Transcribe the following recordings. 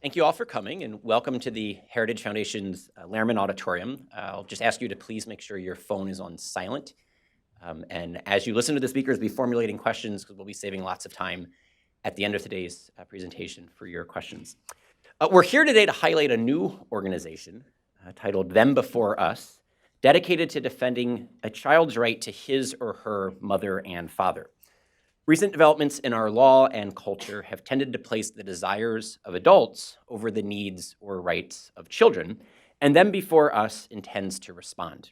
Thank you all for coming, and welcome to the Heritage Foundation's Lehrman Auditorium. I'll just ask you to please make sure your phone is on silent. And as you listen to the speakers, be formulating questions, because we'll be saving lots of time at the end of today's presentation for your questions. We're here today to highlight a new organization titled Them Before Us, dedicated to defending a child's right to his or her mother and father. Recent developments in our law and culture have tended to place the desires of adults over the needs or rights of children, and Them Before Us intends to respond.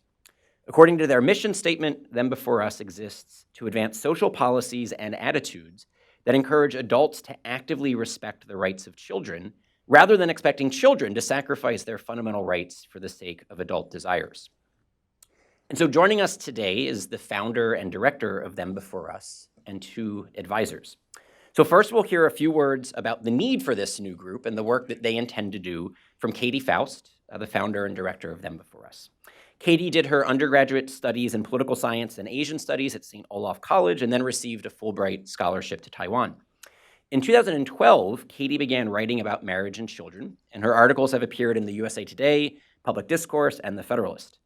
According to their mission statement, Them Before Us exists to advance social policies and attitudes that encourage adults to actively respect the rights of children, rather than expecting children to sacrifice their fundamental rights for the sake of adult desires. And so joining us today is the founder and director of Them Before Us, and two advisors. So first, we'll hear a few words about the need for this new group and the work that they intend to do from Katie Faust, the founder and director of Them Before Us. Katie did her undergraduate studies in political science and Asian studies at St. Olaf College and then received a Fulbright scholarship to Taiwan. In 2012, Katie began writing about marriage and children, and her articles have appeared in the USA Today, Public Discourse, and The Federalist.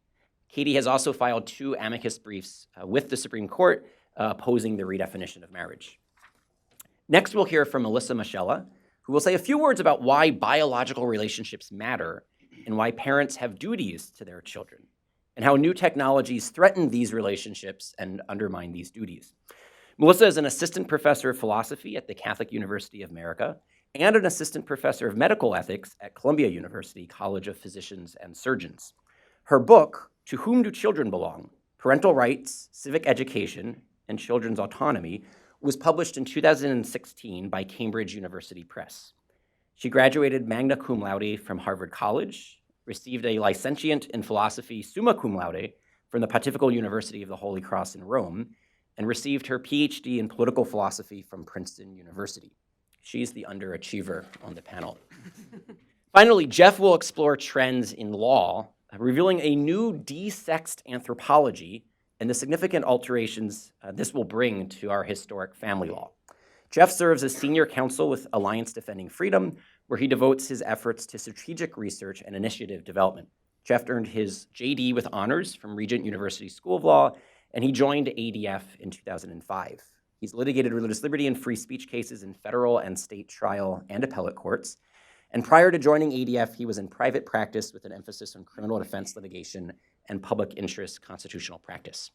Katie has also filed 2 amicus briefs with the Supreme Court opposing the redefinition of marriage. Next, we'll hear from Melissa Michela, who will say a few words about why biological relationships matter and why parents have duties to their children, and how new technologies threaten these relationships and undermine these duties. Melissa is an assistant professor of philosophy at the Catholic University of America and an assistant professor of medical ethics at Columbia University College of Physicians and Surgeons. Her book, To Whom Do Children Belong? Parental Rights, Civic Education, and Children's Autonomy, was published in 2016 by Cambridge University Press. She graduated magna cum laude from Harvard College, received a licentiate in philosophy summa cum laude from the Pontifical University of the Holy Cross in Rome, and received her PhD in political philosophy from Princeton University. She's the underachiever on the panel. Finally, Jeff will explore trends in law, revealing a new de-sexed anthropology and the significant alterations this will bring to our historic family law. Jeff serves as senior counsel with Alliance Defending Freedom, where he devotes his efforts to strategic research and initiative development. Jeff earned his JD with honors from Regent University School of Law, and he joined ADF in 2005. He's litigated religious liberty and free speech cases in federal and state trial and appellate courts. And prior to joining ADF, he was in private practice with an emphasis on criminal defense litigation and public interest constitutional practice.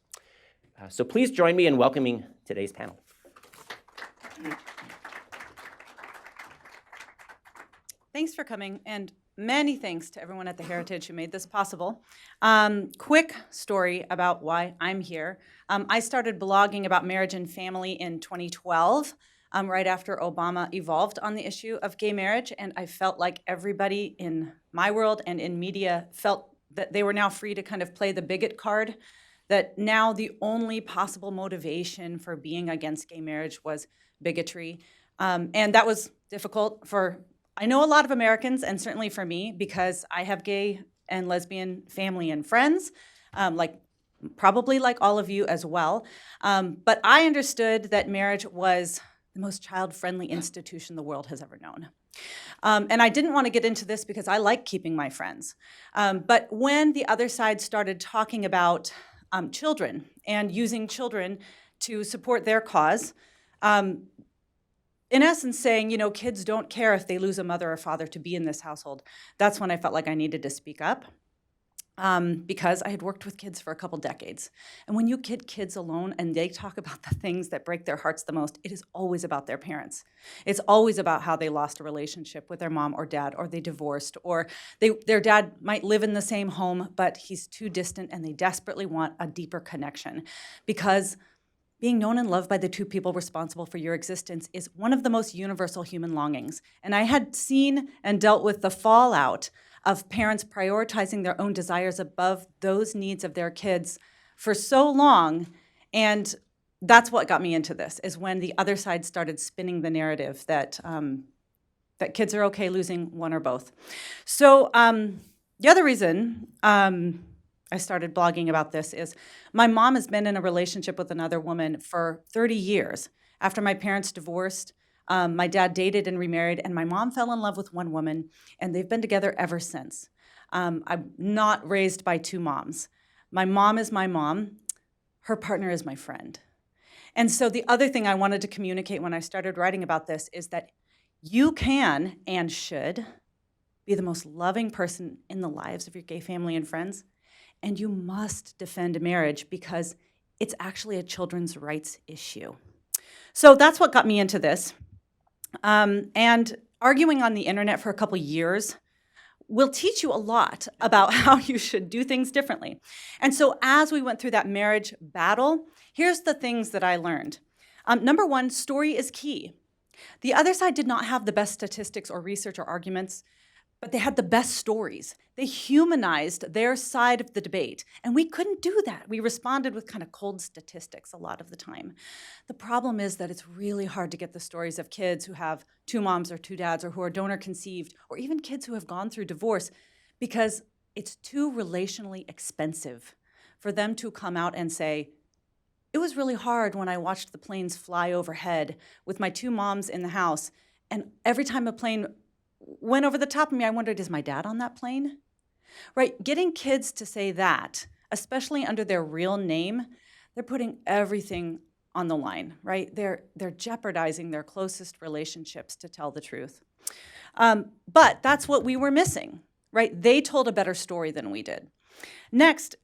So please join me in welcoming today's panel. Thanks for coming, and many thanks to everyone at the Heritage who made this possible. Quick story about why I'm here. I started blogging about marriage and family in 2012. Right after Obama evolved on the issue of gay marriage, and I felt like everybody in my world and in media felt that they were now free to kind of play the bigot card, that now the only possible motivation for being against gay marriage was bigotry. And that was difficult for, I know, a lot of Americans, and certainly for me, because I have gay and lesbian family and friends, probably like all of you as well. But I understood that marriage was the most child-friendly institution the world has ever known. And I didn't want to get into this because I like keeping my friends. But when the other side started talking about children and using children to support their cause, in essence saying, you know, kids don't care if they lose a mother or father to be in this household, that's when I felt like I needed to speak up. Because I had worked with kids for a couple decades. And when you get kids alone and they talk about the things that break their hearts the most, it is always about their parents. It's always about how they lost a relationship with their mom or dad, or they divorced, or their dad might live in the same home, but he's too distant and they desperately want a deeper connection. Because being known and loved by the two people responsible for your existence is one of the most universal human longings. And I had seen and dealt with the fallout of parents prioritizing their own desires above those needs of their kids for so long. And that's what got me into this, is when the other side started spinning the narrative that that kids are okay losing one or both. So the other reason I started blogging about this is my mom has been in a relationship with another woman for 30 years. After my parents divorced, My dad dated and remarried, and my mom fell in love with one woman, and they've been together ever since. I'm not raised by two moms. My mom is my mom. Her partner is my friend. And so the other thing I wanted to communicate when I started writing about this is that you can and should be the most loving person in the lives of your gay family and friends, and you must defend marriage because it's actually a children's rights issue. So that's what got me into this. And arguing on the internet for a couple years will teach you a lot about how you should do things differently. And so as we went through that marriage battle, here's the things that I learned. Number one, story is key. The other side did not have the best statistics or research or arguments, but they had the best stories. They humanized their side of the debate, and we couldn't do that. We responded with kind of cold statistics a lot of the time. The problem is that it's really hard to get the stories of kids who have two moms or two dads or who are donor conceived, or even kids who have gone through divorce, because it's too relationally expensive for them to come out and say, it was really hard when I watched the planes fly overhead with my two moms in the house, and every time a plane went over the top of me, I wondered, is my dad on that plane? Right? Getting kids to say that, especially under their real name, they're putting everything on the line, right? They're jeopardizing their closest relationships to tell the truth. But that's what we were missing, right? They told a better story than we did. Next,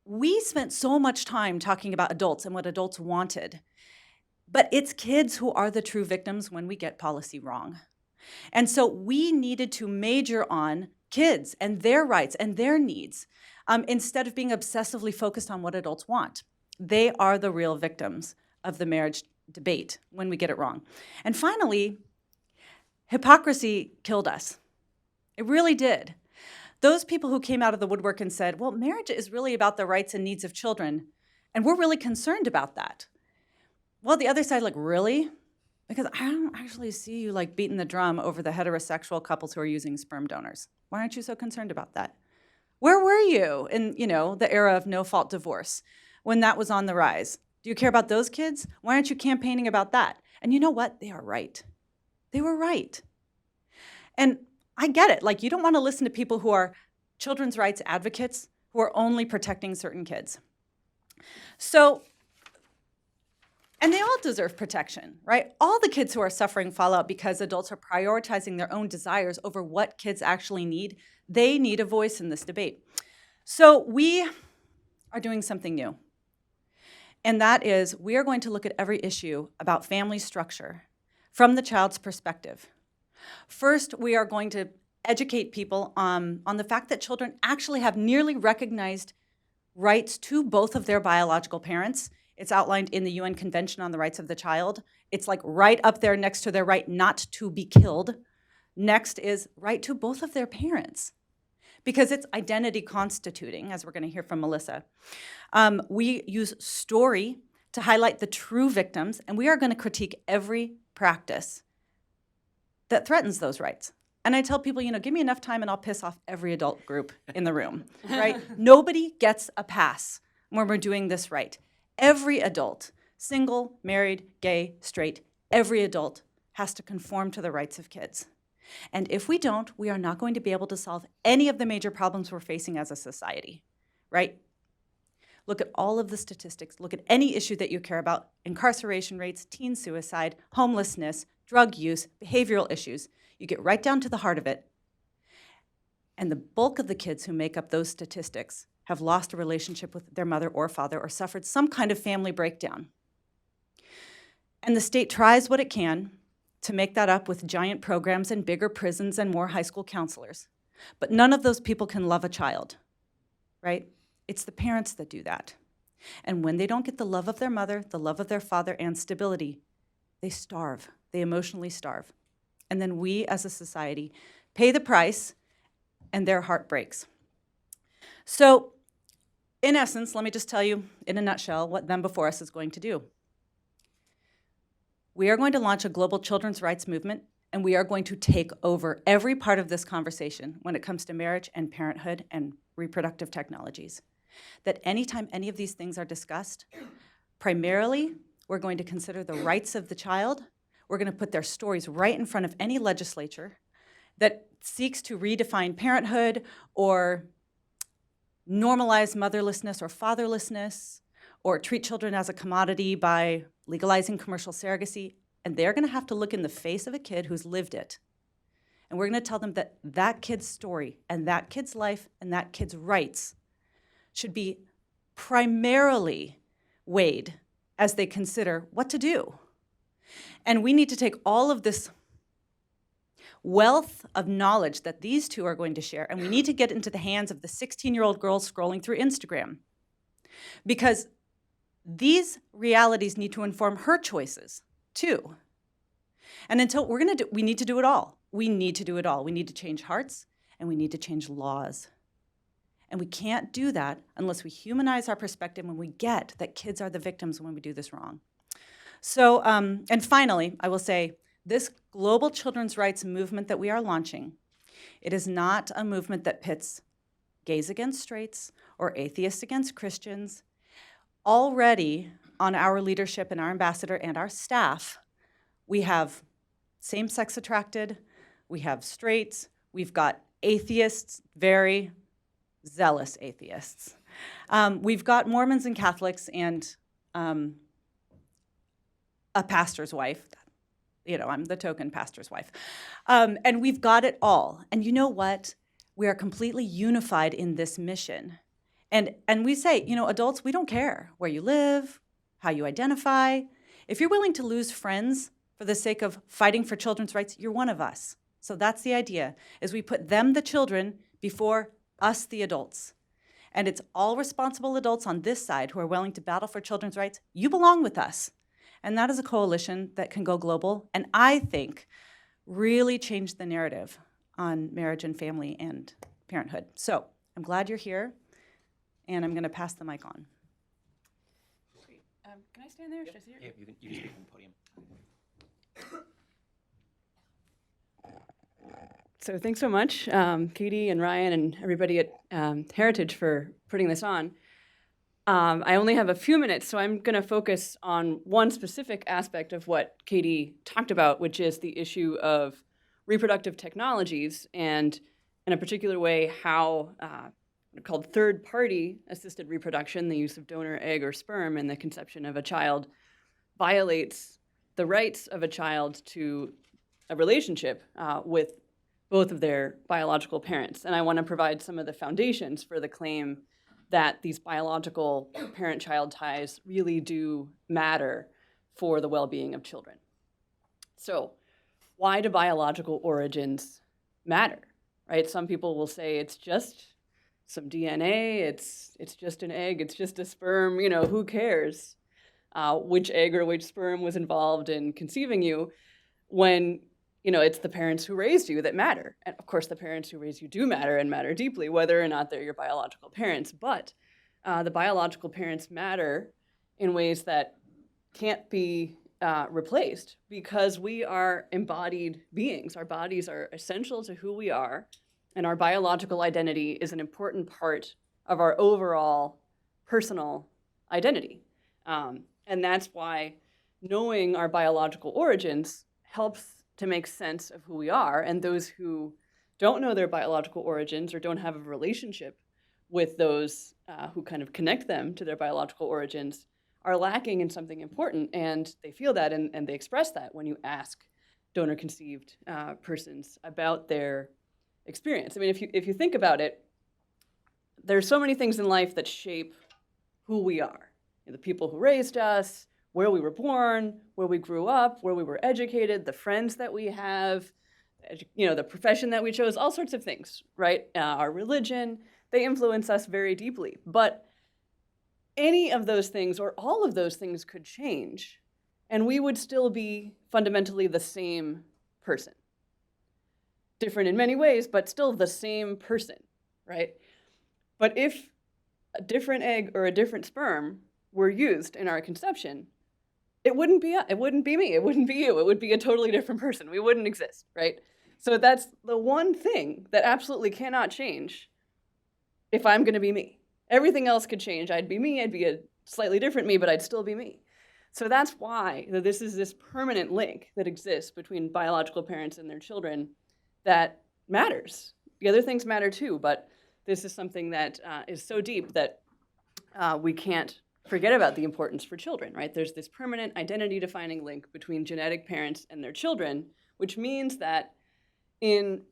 we spent so much time talking about adults and what adults wanted, but it's kids who are the true victims when we get policy wrong. And so we needed to major on kids and their rights and their needs instead of being obsessively focused on what adults want. They are the real victims of the marriage debate when we get it wrong. And finally, hypocrisy killed us. It really did. Those people who came out of the woodwork and said, well, marriage is really about the rights and needs of children, and we're really concerned about that. Well, the other side, like, really? Because I don't actually see you like beating the drum over the heterosexual couples who are using sperm donors. Why aren't you so concerned about that? Where were you in, the era of no-fault divorce when that was on the rise? Do you care about those kids? Why aren't you campaigning about that? And you know what? They are right. They were right. And I get it. Like, you don't want to listen to people who are children's rights advocates who are only protecting certain kids. And they all deserve protection, right? All the kids who are suffering fallout because adults are prioritizing their own desires over what kids actually need, they need a voice in this debate. So we are doing something new. And that is, we are going to look at every issue about family structure from the child's perspective. First, we are going to educate people on the fact that children actually have nearly recognized rights to both of their biological parents. It's outlined in the UN Convention on the Rights of the Child. It's like right up there next to their right not to be killed. Next is right to both of their parents, because it's identity constituting, as we're going to hear from Melissa. We use story to highlight the true victims, and we are going to critique every practice that threatens those rights. And I tell people, give me enough time and I'll piss off every adult group in the room, right? Nobody gets a pass when we're doing this right. Every adult, single, married, gay, straight, every adult has to conform to the rights of kids. And if we don't, we are not going to be able to solve any of the major problems we're facing as a society, right? Look at all of the statistics. Look at any issue that you care about: incarceration rates, teen suicide, homelessness, drug use, behavioral issues. You get right down to the heart of it. And the bulk of the kids who make up those statistics have lost a relationship with their mother or father or suffered some kind of family breakdown. And the state tries what it can to make that up with giant programs and bigger prisons and more high school counselors. But none of those people can love a child, right? It's the parents that do that. And when they don't get the love of their mother, the love of their father, and stability, they starve. They emotionally starve. And then we as a society pay the price, and their heart breaks. So, in essence, let me just tell you in a nutshell what Them Before Us is going to do. We are going to launch a global children's rights movement, and we are going to take over every part of this conversation when it comes to marriage and parenthood and reproductive technologies. That anytime any of these things are discussed, primarily we're going to consider the rights of the child. We're going to put their stories right in front of any legislature that seeks to redefine parenthood or normalize motherlessness or fatherlessness or treat children as a commodity by legalizing commercial surrogacy. And they're going to have to look in the face of a kid who's lived it. And we're going to tell them that that kid's story and that kid's life and that kid's rights should be primarily weighed as they consider what to do. And we need to take all of this wealth of knowledge that these two are going to share, and we need to get into the hands of the 16-year-old girl scrolling through Instagram. Because these realities need to inform her choices, too. And until we need to do it all. We need to do it all. We need to change hearts, and we need to change laws. And we can't do that unless we humanize our perspective when we get that kids are the victims when we do this wrong. So, and finally, I will say, this global children's rights movement that we are launching, it is not a movement that pits gays against straights or atheists against Christians. Already on our leadership and our ambassador and our staff, we have same-sex attracted, we have straights, we've got atheists, very zealous atheists. We've got Mormons and Catholics and a pastor's wife. You know, I'm the token pastor's wife. And we've got it all. And you know what? We are completely unified in this mission. And we say, you know, adults, we don't care where you live, how you identify. If you're willing to lose friends for the sake of fighting for children's rights, you're one of us. So that's the idea, is we put them, the children, before us, the adults. And it's all responsible adults on this side who are willing to battle for children's rights. You belong with us. And that is a coalition that can go global, and I think really change the narrative on marriage and family and parenthood. So I'm glad you're here, and I'm going to pass the mic on. Great. Can I stand there? Should I see her? Yeah, you can speak from the podium. So thanks so much, Katie and Ryan and everybody at Heritage for putting this on. I only have a few minutes, so I'm going to focus on one specific aspect of what Katie talked about, which is the issue of reproductive technologies, and in a particular way, how called third-party assisted reproduction, the use of donor egg or sperm in the conception of a child, violates the rights of a child to a relationship with both of their biological parents. And I want to provide some of the foundations for the claim that these biological parent-child ties really do matter for the well-being of children. So why do biological origins matter, right? Some people will say it's just some DNA, it's just an egg, it's just a sperm, you know, who cares which egg or which sperm was involved in conceiving you, when, you know, it's the parents who raised you that matter. And of course, the parents who raised you do matter and matter deeply, whether or not they're your biological parents. But the biological parents matter in ways that can't be replaced, because we are embodied beings. Our bodies are essential to who we are, and our biological identity is an important part of our overall personal identity. And that's why knowing our biological origins helps to make sense of who we are. And those who don't know their biological origins or don't have a relationship with those who kind of connect them to their biological origins are lacking in something important. And they feel that, and they express that when you ask donor-conceived persons about their experience. I mean, if you think about it, there's so many things in life that shape who we are. You know, the people who raised us, where we were born, where we grew up, where we were educated, the friends that we have, you know, the profession that we chose, all sorts of things, right? Our religion, they influence us very deeply. But any of those things or all of those things could change, and we would still be fundamentally the same person. Different in many ways, but still the same person, right? But if a different egg or a different sperm were used in our conception, it wouldn't be me, it wouldn't be you, it would be a totally different person. We wouldn't exist, right? So that's the one thing that absolutely cannot change if I'm going to be me. Everything else could change. I'd be me, I'd be a slightly different me, but I'd still be me. So that's why this is this permanent link that exists between biological parents and their children that matters. The other things matter too, but this is something that is so deep that we can't forget about the importance for children, right? There's this permanent identity-defining link between genetic parents and their children, which means that in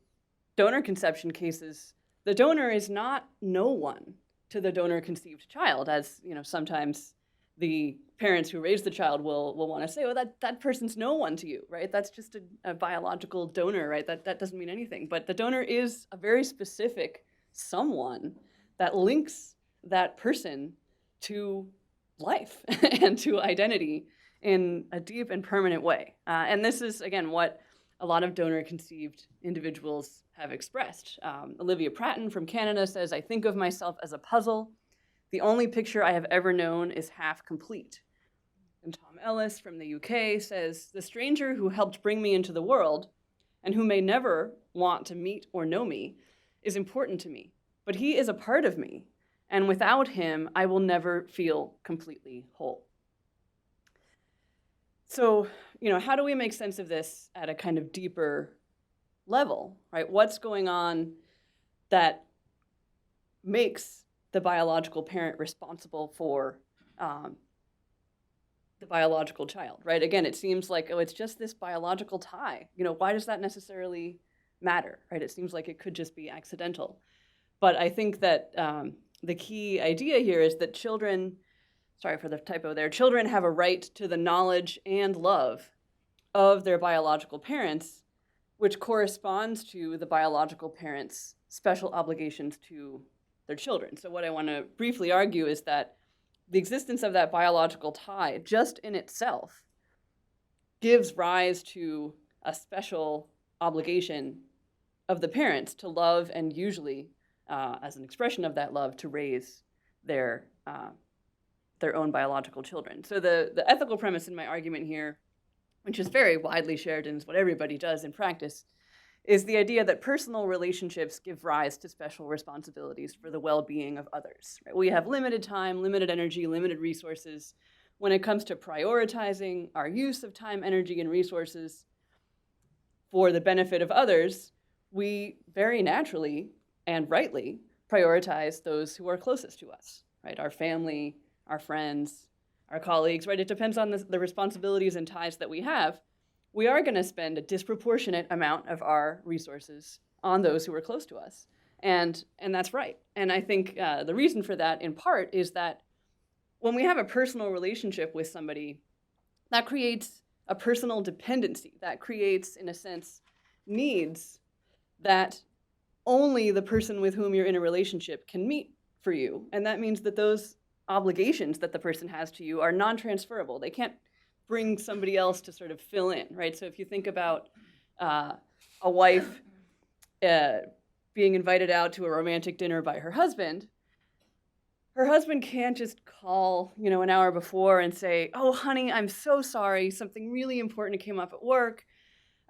donor conception cases, the donor is not no one to the donor-conceived child, as sometimes the parents who raise the child will want to say, well, that person's no one to you, right? That's just a biological donor, right? That doesn't mean anything. But the donor is a very specific someone that links that person to life and to identity in a deep and permanent way. And this is, again, what a lot of donor-conceived individuals have expressed. Olivia Pratton from Canada says, I think of myself as a puzzle. The only picture I have ever known is half complete. And Tom Ellis from the UK says, the stranger who helped bring me into the world and who may never want to meet or know me is important to me, but he is a part of me, and without him, I will never feel completely whole. So, how do we make sense of this at a kind of deeper level, right? What's going on that makes the biological parent responsible for the biological child, right? Again, it seems like, it's just this biological tie. Why does that necessarily matter, right? It seems like it could just be accidental. But I think that the key idea here is that children, sorry for the typo there, children have a right to the knowledge and love of their biological parents, which corresponds to the biological parents' special obligations to their children. So what I want to briefly argue is that the existence of that biological tie just in itself gives rise to a special obligation of the parents to love and usually, as an expression of that love, to raise their own biological children. So the ethical premise in my argument here, which is very widely shared and is what everybody does in practice, is the idea that personal relationships give rise to special responsibilities for the well-being of others. Right? We have limited time, limited energy, limited resources. When it comes to prioritizing our use of time, energy, and resources for the benefit of others, we very naturally and rightly prioritize those who are closest to us, right? Our family, our friends, our colleagues, right? It depends on the responsibilities and ties that we have. We are going to spend a disproportionate amount of our resources on those who are close to us. And that's right. And I think the reason for that, in part, is that when we have a personal relationship with somebody, that creates a personal dependency. That creates, in a sense, needs that only the person with whom you're in a relationship can meet for you. And that means that those obligations that the person has to you are non-transferable. They can't bring somebody else to sort of fill in, right? So if you think about a wife being invited out to a romantic dinner by her husband can't just call, an hour before and say, oh, honey, I'm so sorry. Something really important came up at work.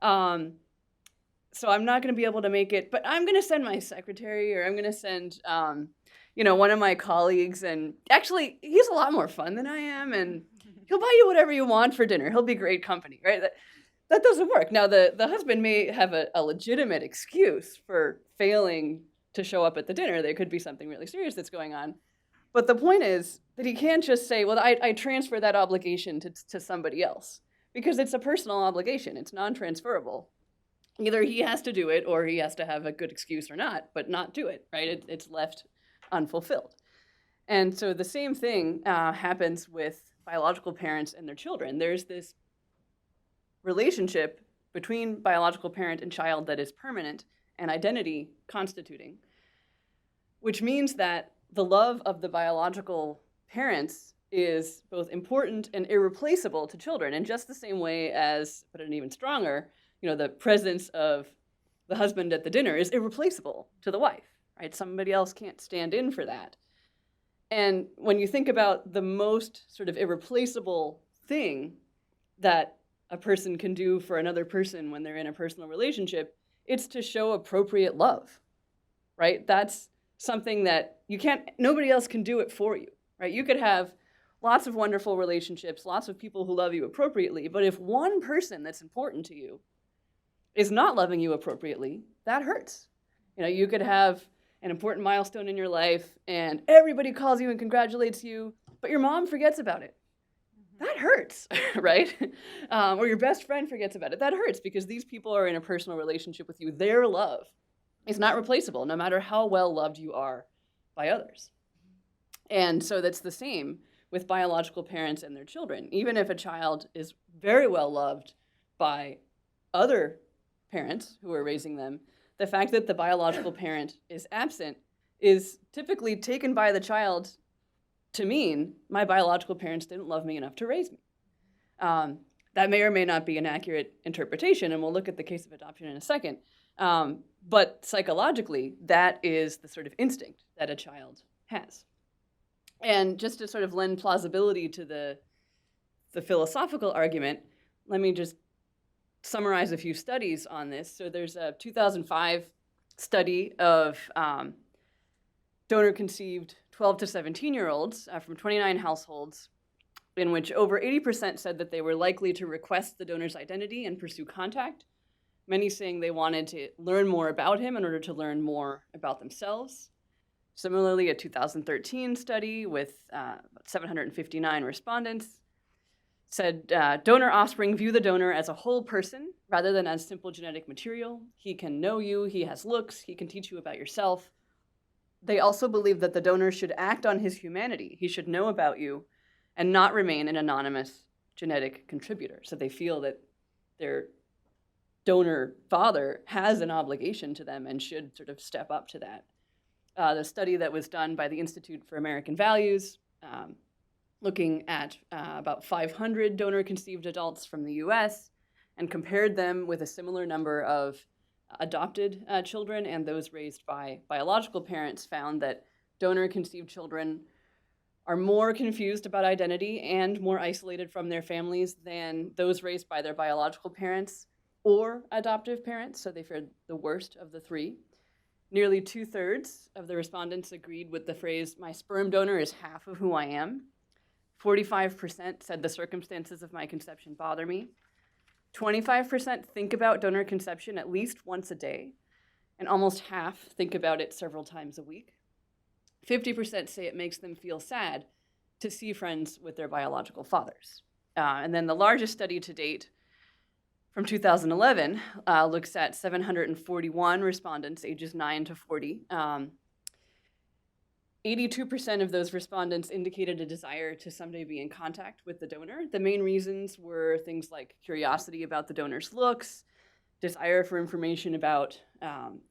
So I'm not going to be able to make it, but I'm going to send my secretary, or I'm going to send, one of my colleagues. And actually, he's a lot more fun than I am, and he'll buy you whatever you want for dinner. He'll be great company, right? That doesn't work. Now, the husband may have a legitimate excuse for failing to show up at the dinner. There could be something really serious that's going on. But the point is that he can't just say, well, I transfer that obligation to somebody else, because it's a personal obligation. It's non-transferable. Either he has to do it or he has to have a good excuse or not, but not do it, right? It's left unfulfilled. And so the same thing happens with biological parents and their children. There's this relationship between biological parent and child that is permanent and identity constituting, which means that the love of the biological parents is both important and irreplaceable to children, in just the same way as, but an even stronger, the presence of the husband at the dinner is irreplaceable to the wife, right? Somebody else can't stand in for that. And when you think about the most sort of irreplaceable thing that a person can do for another person when they're in a personal relationship, it's to show appropriate love, right? That's something that nobody else can do it for you, right? You could have lots of wonderful relationships, lots of people who love you appropriately. But if one person that's important to you is not loving you appropriately, that hurts. You know, you could have an important milestone in your life and everybody calls you and congratulates you, but your mom forgets about it. That hurts, right? Or your best friend forgets about it. That hurts because these people are in a personal relationship with you. Their love is not replaceable, no matter how well loved you are by others. And so that's the same with biological parents and their children. Even if a child is very well loved by other parents who are raising them, the fact that the biological parent is absent is typically taken by the child to mean my biological parents didn't love me enough to raise me. That may or may not be an accurate interpretation, and we'll look at the case of adoption in a second. But psychologically, that is the sort of instinct that a child has. And just to sort of lend plausibility to the philosophical argument, let me just summarize a few studies on this. So there's a 2005 study of donor-conceived 12 to 17-year-olds from 29 households in which over 80% said that they were likely to request the donor's identity and pursue contact, many saying they wanted to learn more about him in order to learn more about themselves. Similarly, a 2013 study with 759 respondents said donor offspring view the donor as a whole person rather than as simple genetic material. He can know you, he has looks, he can teach you about yourself. They also believe that the donor should act on his humanity. He should know about you and not remain an anonymous genetic contributor. So they feel that their donor father has an obligation to them and should sort of step up to that. The study that was done by the Institute for American Values, looking at about 500 donor-conceived adults from the US and compared them with a similar number of adopted children and those raised by biological parents, found that donor-conceived children are more confused about identity and more isolated from their families than those raised by their biological parents or adoptive parents, so they fared the worst of the three. Nearly 2/3 of the respondents agreed with the phrase, "My sperm donor is half of who I am." 45% said the circumstances of my conception bother me. 25% think about donor conception at least once a day, and almost half think about it several times a week. 50% say it makes them feel sad to see friends with their biological fathers. And then the largest study to date from 2011 looks at 741 respondents ages 9 to 40. 82% of those respondents indicated a desire to someday be in contact with the donor. The main reasons were things like curiosity about the donor's looks, desire for information about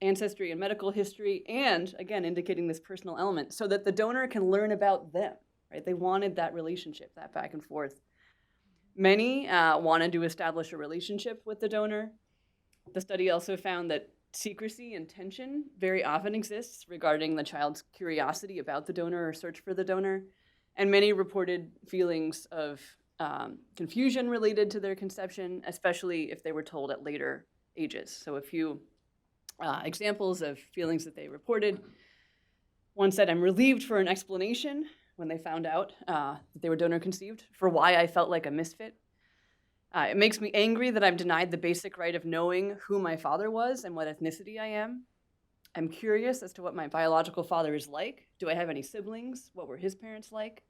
ancestry and medical history, and again, indicating this personal element so that the donor can learn about them, right? They wanted that relationship, that back and forth. Many wanted to establish a relationship with the donor. The study also found that secrecy and tension very often exists regarding the child's curiosity about the donor or search for the donor. And many reported feelings of confusion related to their conception, especially if they were told at later ages. So a few examples of feelings that they reported. One said, "I'm relieved for an explanation," when they found out that they were donor conceived, "for why I felt like a misfit. It makes me angry that I'm denied the basic right of knowing who my father was and what ethnicity I am. I'm curious as to what my biological father is like. Do I have any siblings? What were his parents like?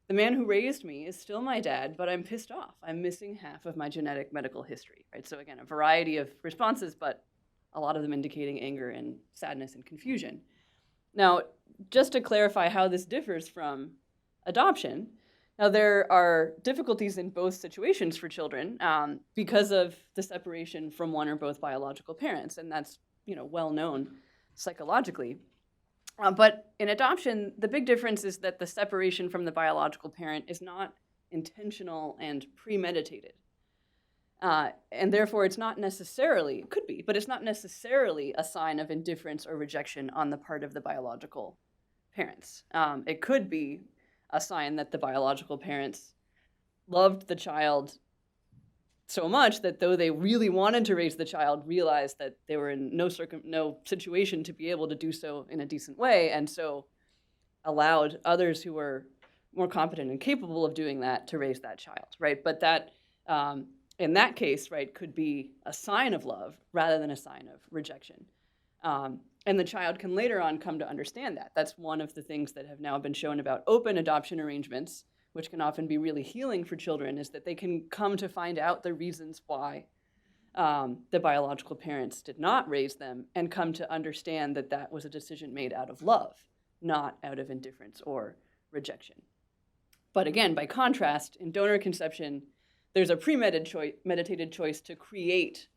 The man who raised me is still my dad, but I'm pissed off. I'm missing half of my genetic medical history," right? So again, a variety of responses, but a lot of them indicating anger and sadness and confusion. Now, just to clarify how this differs from adoption, now there are difficulties in both situations for children because of the separation from one or both biological parents, and that's well known psychologically. But in adoption, the big difference is that the separation from the biological parent is not intentional and premeditated. And therefore, it's not necessarily, it could be, but it's not necessarily a sign of indifference or rejection on the part of the biological parents. It could be a sign that the biological parents loved the child so much that though they really wanted to raise the child, realized that they were in no situation to be able to do so in a decent way, and so allowed others who were more competent and capable of doing that to raise that child, right? But that, in that case, right, could be a sign of love rather than a sign of rejection. And the child can later on come to understand that. That's one of the things that have now been shown about open adoption arrangements, which can often be really healing for children, is that they can come to find out the reasons why the biological parents did not raise them, and come to understand that that was a decision made out of love, not out of indifference or rejection. But again, by contrast, in donor conception, there's a premeditated choice to create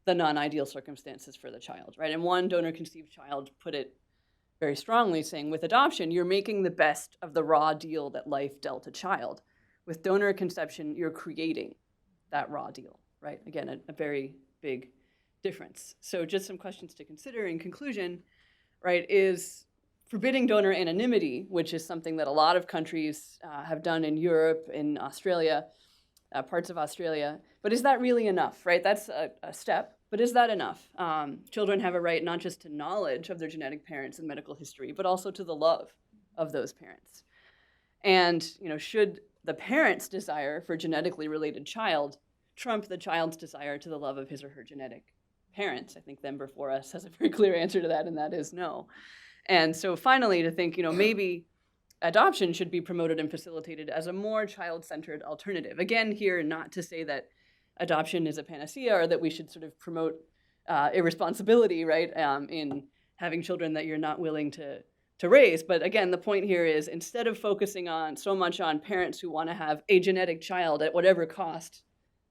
the non-ideal circumstances for the child, right? And one donor-conceived child put it very strongly, saying, with adoption, you're making the best of the raw deal that life dealt a child. With donor conception, you're creating that raw deal, right? Again, a very big difference. So just some questions to consider in conclusion, right, is forbidding donor anonymity, which is something that a lot of countries have done in Europe, in Australia, parts of Australia. But is that really enough, right? That's a step, but is that enough? Children have a right not just to knowledge of their genetic parents and medical history, but also to the love of those parents. And, should the parent's desire for a genetically related child trump the child's desire to the love of his or her genetic parents? I think Them Before Us has a very clear answer to that, and that is no. And so finally, to think, maybe adoption should be promoted and facilitated as a more child-centered alternative. Again, here, not to say that adoption is a panacea or that we should sort of promote irresponsibility, right, in having children that you're not willing to raise. But again, the point here is, instead of focusing so much on parents who want to have a genetic child at whatever cost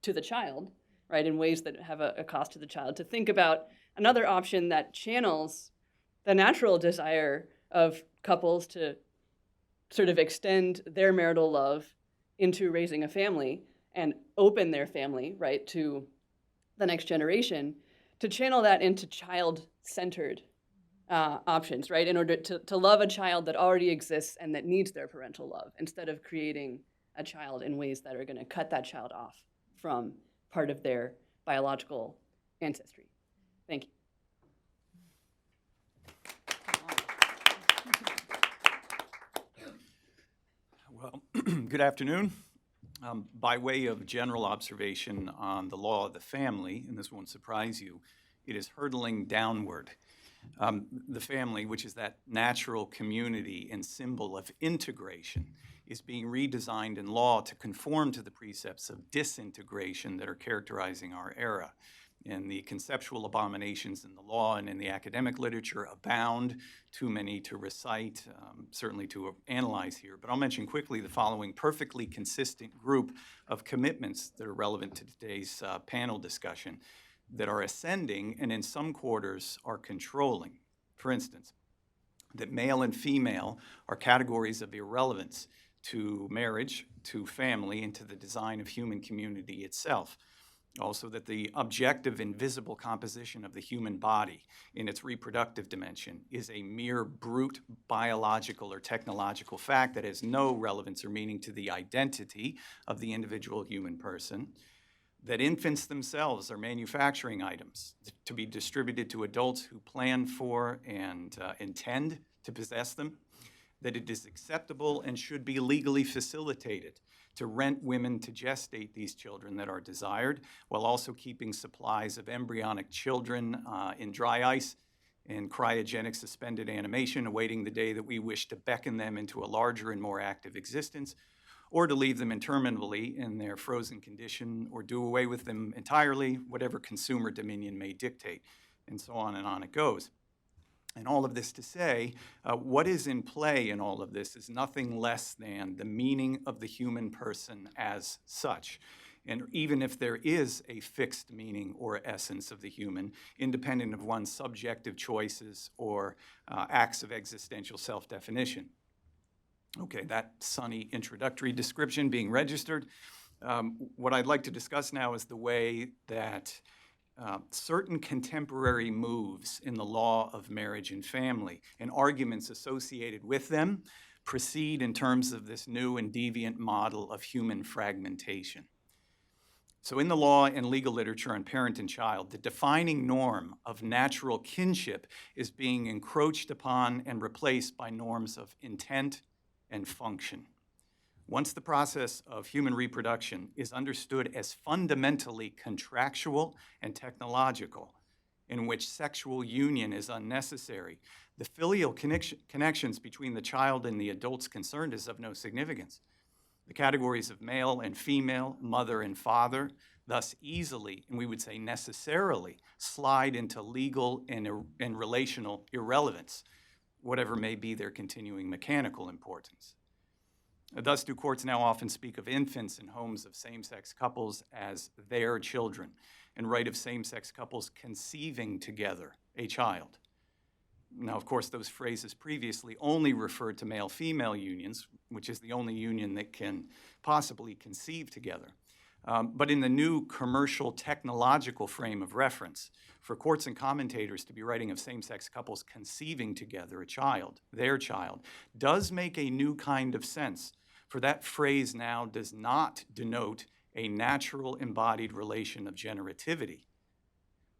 to the child, right, in ways that have a cost to the child, to think about another option that channels the natural desire of couples to sort of extend their marital love into raising a family and open their family, right, to the next generation, to channel that into child-centered options, right, in order to love a child that already exists and that needs their parental love, instead of creating a child in ways that are going to cut that child off from part of their biological ancestry. Thank you. Well, good afternoon. By way of general observation on the law of the family, and this won't surprise you, it is hurtling downward. The family, which is that natural community and symbol of integration, is being redesigned in law to conform to the precepts of disintegration that are characterizing our era. And the conceptual abominations in the law and in the academic literature abound, too many to recite, certainly to analyze here. But I'll mention quickly the following perfectly consistent group of commitments that are relevant to today's panel discussion that are ascending and in some quarters are controlling. For instance, that male and female are categories of irrelevance to marriage, to family, and to the design of human community itself. Also, that the objective invisible composition of the human body in its reproductive dimension is a mere brute biological or technological fact that has no relevance or meaning to the identity of the individual human person. That infants themselves are manufacturing items to be distributed to adults who plan for and intend to possess them. That it is acceptable and should be legally facilitated to rent women to gestate these children that are desired, while also keeping supplies of embryonic children in dry ice and cryogenic suspended animation, awaiting the day that we wish to beckon them into a larger and more active existence, or to leave them interminably in their frozen condition, or do away with them entirely, whatever consumer dominion may dictate, and so on it goes. And all of this to say, what is in play in all of this is nothing less than the meaning of the human person as such. And even if there is a fixed meaning or essence of the human, independent of one's subjective choices or acts of existential self-definition. Okay, that sunny introductory description being registered. What I'd like to discuss now is the way that certain contemporary moves in the law of marriage and family and arguments associated with them proceed in terms of this new and deviant model of human fragmentation. So in the law and legal literature on parent and child, the defining norm of natural kinship is being encroached upon and replaced by norms of intent and function. Once the process of human reproduction is understood as fundamentally contractual and technological, in which sexual union is unnecessary, the filial connections between the child and the adults concerned is of no significance. The categories of male and female, mother and father, thus easily, and we would say necessarily, slide into legal and relational irrelevance, whatever may be their continuing mechanical importance. Thus do courts now often speak of infants in homes of same-sex couples as their children, and write of same-sex couples conceiving together a child. Now, of course, those phrases previously only referred to male-female unions, which is the only union that can possibly conceive together. But in the new commercial technological frame of reference, for courts and commentators to be writing of same-sex couples conceiving together a child, their child, does make a new kind of sense, for that phrase now does not denote a natural embodied relation of generativity,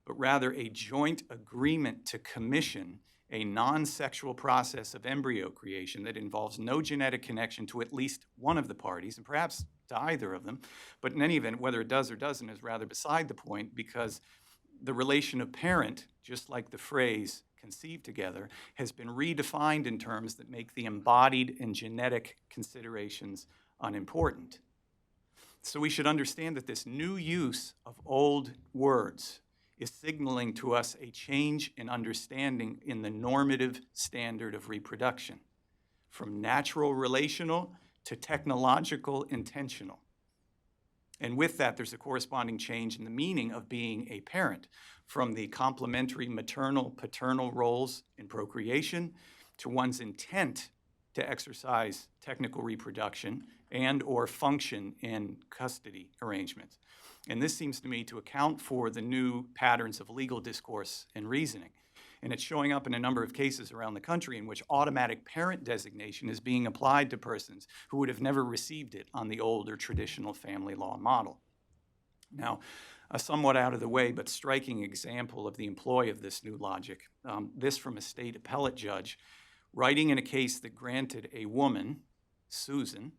but rather a joint agreement to commission a non-sexual process of embryo creation that involves no genetic connection to at least one of the parties, and perhaps to either of them. But in any event, whether it does or doesn't is rather beside the point, because the relation of parent, just like the phrase conceived together, has been redefined in terms that make the embodied and genetic considerations unimportant. So we should understand that this new use of old words is signaling to us a change in understanding in the normative standard of reproduction, from natural relational to technological intentional. And with that, there's a corresponding change in the meaning of being a parent, from the complementary maternal-paternal roles in procreation to one's intent to exercise technical reproduction and or function in custody arrangements. And this seems to me to account for the new patterns of legal discourse and reasoning. And it's showing up in a number of cases around the country in which automatic parent designation is being applied to persons who would have never received it on the old or traditional family law model. Now, a somewhat out of the way but striking example of the employ of this new logic, this from a state appellate judge writing in a case that granted a woman, Susan,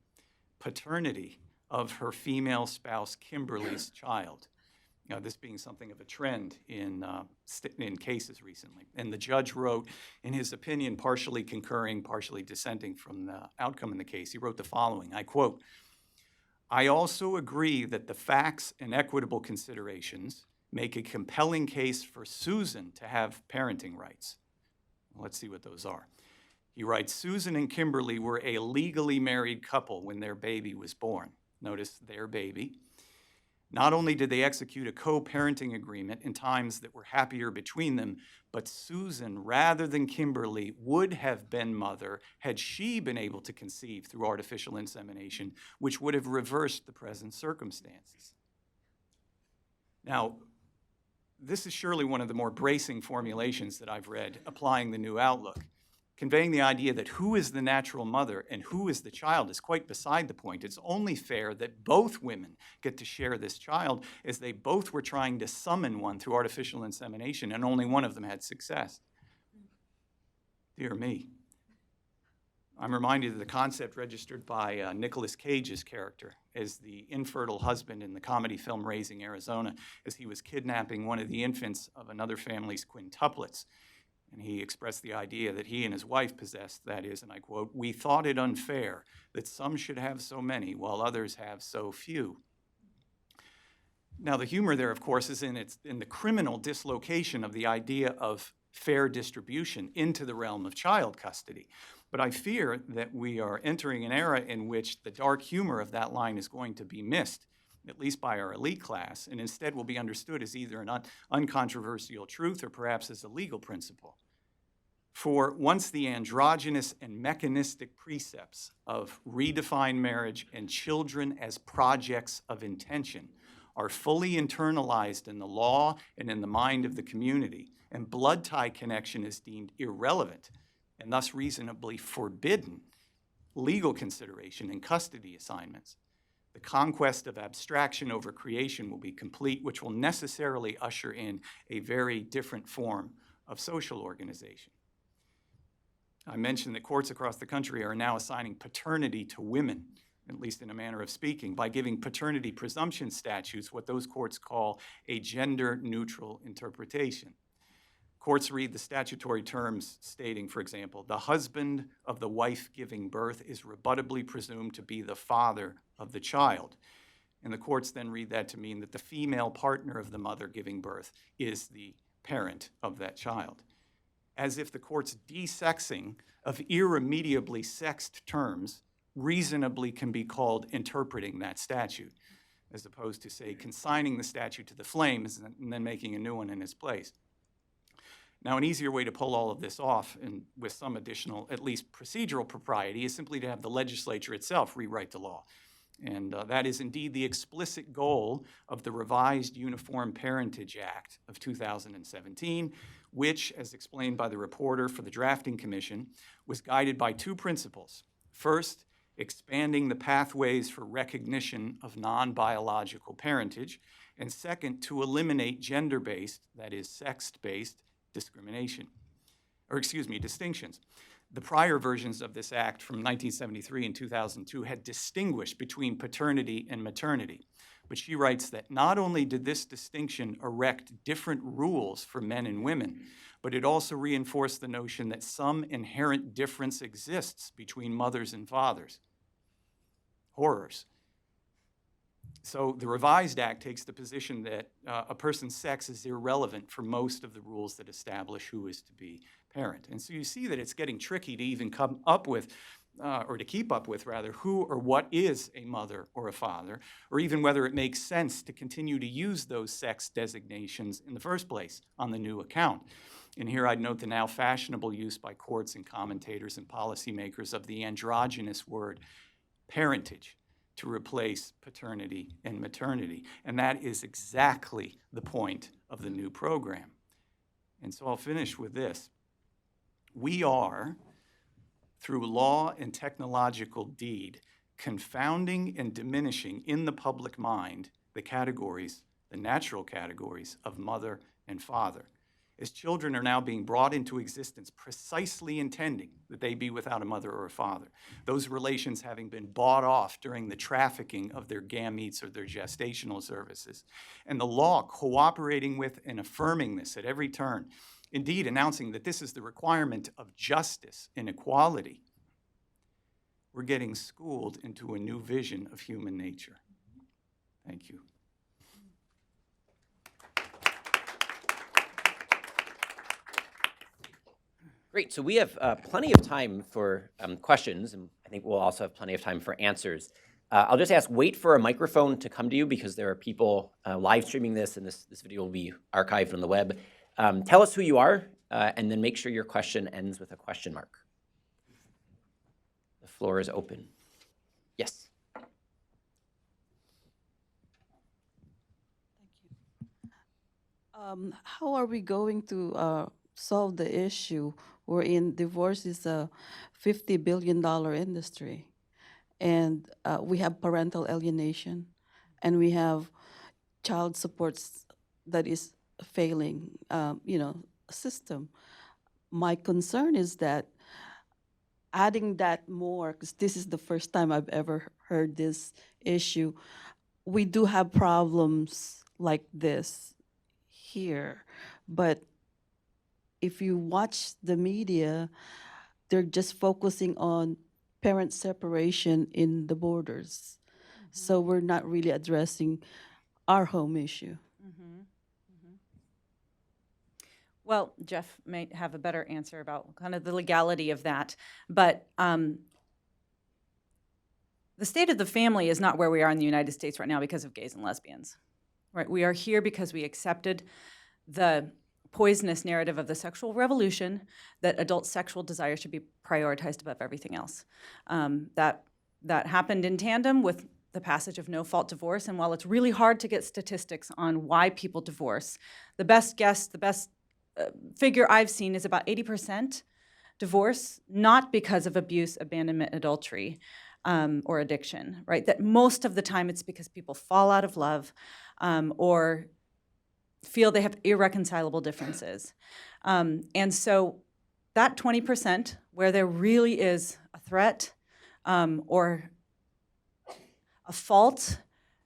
paternity of her female spouse Kimberly's child. Now, this being something of a trend in cases recently. And the judge wrote, in his opinion, partially concurring, partially dissenting from the outcome in the case, he wrote the following, I quote, "I also agree that the facts and equitable considerations make a compelling case for Susan to have parenting rights." Well, let's see what those are. He writes, "Susan and Kimberly were a legally married couple when their baby was born." Notice their baby. Not only did they execute a co-parenting agreement in times that were happier between them, but Susan, rather than Kimberly, would have been mother had she been able to conceive through artificial insemination, which would have reversed the present circumstances. Now, this is surely one of the more bracing formulations that I've read applying the new outlook. Conveying the idea that who is the natural mother and who is the child is quite beside the point. It's only fair that both women get to share this child, as they both were trying to summon one through artificial insemination, and only one of them had success. Dear me. I'm reminded of the concept registered by Nicolas Cage's character as the infertile husband in the comedy film Raising Arizona, as he was kidnapping one of the infants of another family's quintuplets. And he expressed the idea that he and his wife possessed, that is, and I quote, "We thought it unfair that some should have so many while others have so few." Now, the humor there, of course, is in the criminal dislocation of the idea of fair distribution into the realm of child custody. But I fear that we are entering an era in which the dark humor of that line is going to be missed, at least by our elite class, and instead will be understood as either an uncontroversial truth or perhaps as a legal principle. For once the androgynous and mechanistic precepts of redefined marriage and children as projects of intention are fully internalized in the law and in the mind of the community, and blood tie connection is deemed irrelevant and thus reasonably forbidden legal consideration in custody assignments, the conquest of abstraction over creation will be complete, which will necessarily usher in a very different form of social organization. I mentioned that courts across the country are now assigning paternity to women at least in a manner of speaking, by giving paternity presumption statutes what those courts call a gender-neutral interpretation. Courts read the statutory terms stating, for example, the husband of the wife giving birth is rebuttably presumed to be the father of the child. And the courts then read that to mean that the female partner of the mother giving birth is the parent of that child. As if the court's desexing of irremediably sexed terms reasonably can be called interpreting that statute, as opposed to, say, consigning the statute to the flames and then making a new one in its place. Now, an easier way to pull all of this off, and with some additional, at least procedural propriety, is simply to have the legislature itself rewrite the law. And that is indeed the explicit goal of the revised Uniform Parentage Act of 2017, which, as explained by the reporter for the Drafting Commission, was guided by two principles. First, expanding the pathways for recognition of non-biological parentage, and second, to eliminate gender-based, that is sex-based, distinctions. The prior versions of this act from 1973 and 2002 had distinguished between paternity and maternity. But she writes that not only did this distinction erect different rules for men and women, but it also reinforced the notion that some inherent difference exists between mothers and fathers. Horrors. So the revised act takes the position that a person's sex is irrelevant for most of the rules that establish who is to be parent. And so you see that it's getting tricky to even come up with, or to keep up with rather, who or what is a mother or a father, or even whether it makes sense to continue to use those sex designations in the first place on the new account. And here I'd note the now fashionable use by courts and commentators and policymakers of the androgynous word parentage to replace paternity and maternity. And that is exactly the point of the new program. And so I'll finish with this. We are, through law and technological deed, confounding and diminishing in the public mind the categories, the natural categories of mother and father, as children are now being brought into existence precisely intending that they be without a mother or a father, those relations having been bought off during the trafficking of their gametes or their gestational services, and the law cooperating with and affirming this at every turn, indeed announcing that this is the requirement of justice and equality. We're getting schooled into a new vision of human nature. Thank you. Great. So we have plenty of time for questions, and I think we'll also have plenty of time for answers. I'll just ask, wait for a microphone to come to you because there are people live streaming this, and this video will be archived on the web. Tell us who you are, and then make sure your question ends with a question mark. The floor is open. Yes. How are we going to solve the issue wherein divorce is a $50 billion industry, and we have parental alienation, and we have child supports that is failing, system? My concern is that adding that more, because this is the first time I've ever heard this issue, we do have problems like this here, but if you watch the media, they're just focusing on parent separation in the borders. Mm-hmm. So we're not really addressing our home issue. Mm-hmm. Mm-hmm. Well, Jeff may have a better answer about kind of the legality of that, but the state of the family is not where we are in the United States right now because of gays and lesbians, right? We are here because we accepted the poisonous narrative of the sexual revolution that adult sexual desire should be prioritized above everything else. That happened in tandem with the passage of no-fault divorce, and while it's really hard to get statistics on why people divorce, the best guess, the best figure I've seen is about 80% divorce, not because of abuse, abandonment, adultery, or addiction, right? That most of the time it's because people fall out of love or feel they have irreconcilable differences. And so that 20% where there really is a threat or a fault,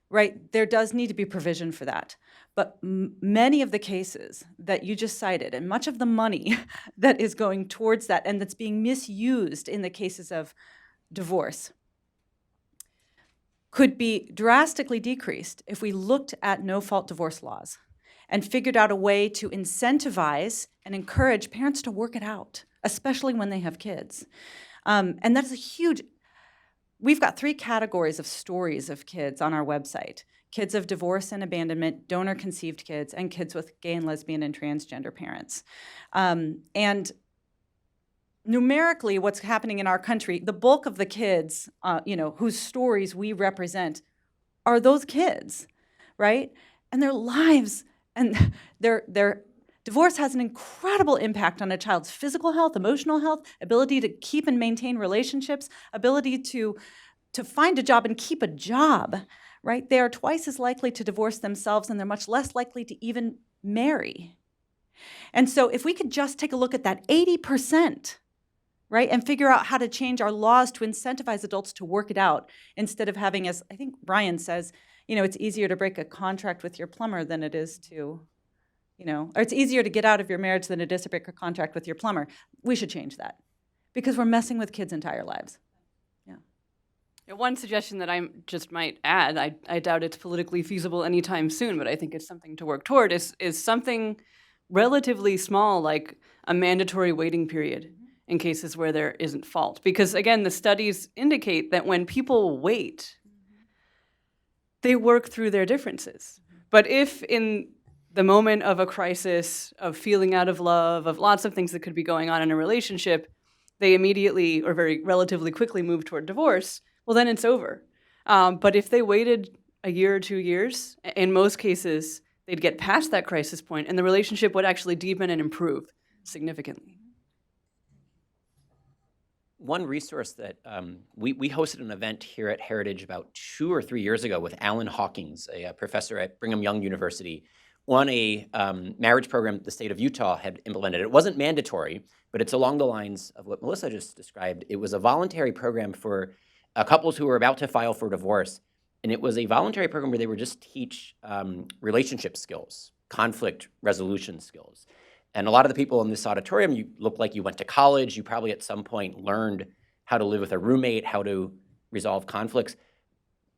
right, there does need to be provision for that. But many of the cases that you just cited, and much of the money that is going towards that and that's being misused in the cases of divorce, could be drastically decreased if we looked at no-fault divorce laws and figured out a way to incentivize and encourage parents to work it out, especially when they have kids. And that's a huge, we've got 3 categories of stories of kids on our website: kids of divorce and abandonment, donor-conceived kids, and kids with gay and lesbian and transgender parents. And numerically, what's happening in our country, the bulk of the kids, whose stories we represent are those kids, right? And their lives and their divorce has an incredible impact on a child's physical health, emotional health, ability to keep and maintain relationships, ability to find a job and keep a job, right? They are twice as likely to divorce themselves, and they're much less likely to even marry. And so if we could just take a look at that 80%, right, and figure out how to change our laws to incentivize adults to work it out, instead of having, as I think Brian says, it's easier to break a contract with your plumber than it is to, or it's easier to get out of your marriage than it is to break a contract with your plumber. We should change that, because we're messing with kids' entire lives. Yeah, one suggestion that I just might add, I doubt it's politically feasible anytime soon, but I think it's something to work toward, is something relatively small, like a mandatory waiting period in cases where there isn't fault. Because again, the studies indicate that when people wait, they work through their differences. But if in the moment of a crisis, of feeling out of love, of lots of things that could be going on in a relationship, they immediately or very relatively quickly move toward divorce, well, then it's over. But if they waited a year or 2 years, in most cases, they'd get past that crisis point and the relationship would actually deepen and improve significantly. One resource that we hosted an event here at Heritage about 2 or 3 years ago with Alan Hawkins, a professor at Brigham Young University, on a marriage program the state of Utah had implemented. It wasn't mandatory, but it's along the lines of what Melissa just described. It was a voluntary program for couples who were about to file for divorce. And it was a voluntary program where they would just teach relationship skills, conflict resolution skills. And a lot of the people in this auditorium, you look like you went to college. You probably at some point learned how to live with a roommate, how to resolve conflicts.